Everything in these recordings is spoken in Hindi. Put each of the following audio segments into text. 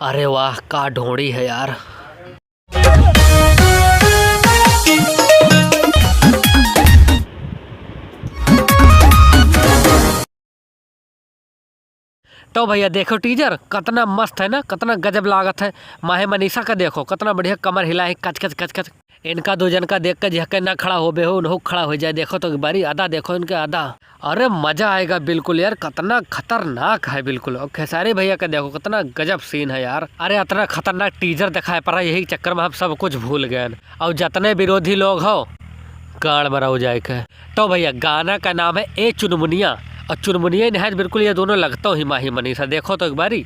अरे वाह, का ढोड़ी है यार। तो भैया देखो टीजर कितना मस्त है ना, कितना गजब लागत है। माहे मनीषा का देखो कितना बढ़िया कमर हिला है, कच कच कच कच। इनका दो जन का देख कर झके ना खड़ा हो बे हो उन्हों खड़ा हो जाए। देखो तो एक बारी अदा देखो इनके अदा। अरे मजा आएगा बिल्कुल यार, कितना खतरनाक है बिल्कुल। और खेसारी भैया का देखो कितना गजब सीन है यार। अरे इतना खतरनाक टीजर दिखाए पड़ा, यही चक्कर में हम सब कुछ भूल गए। और जितने विरोधी लोग हो गाड़ मरा हो जाए के। तो भैया गाना का नाम है ए चुनमुनिया, और चुनमुनिया नहाज बिल्कुल ये दोनों लगता ही माही मनीषा। देखो तो एक बारी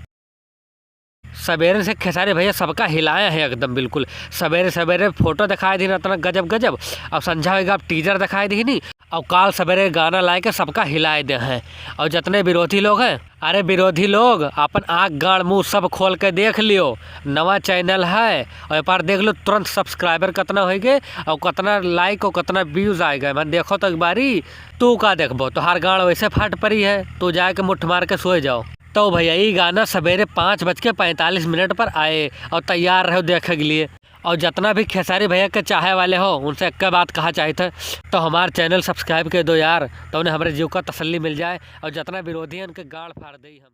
सवेरे से खेसारी भैया सबका हिलाया है एकदम बिल्कुल। सवेरे सवेरे फोटो दिखाई दी ना इतना गजब गजब। अब संझा होगा अब टीजर दिखाई दी नहीं। और काल सवेरे गाना लाए के सबका हिलाए दे हैं। और जितने विरोधी लोग हैं, अरे विरोधी लोग अपन आँख गाड़ मुँह सब खोल के देख लियो, नवा चैनल है। और एक बार देख लो तुरंत सब्सक्राइबर कितना हो गए और कितना लाइक और कितना व्यूज़ आए गए। मैं देखो तो एक बारी तू का देखबो तो हर गाड़ वैसे फाट पड़ी है, तू जाके मुठ मार के सोए जाओ। तो भैया ये गाना सवेरे 5:45 पर आए और तैयार रहो देखे के लिए। और जितना भी खेसारी भैया के चाहे वाले हो उनसे एक बात कहा चाहे थे, तो हमारे चैनल सब्सक्राइब कर दो यार, तो उन्हें हमारे जीव का तसल्ली मिल जाए। और जितना विरोधी है उनके गाड़ फाड़ दे हम।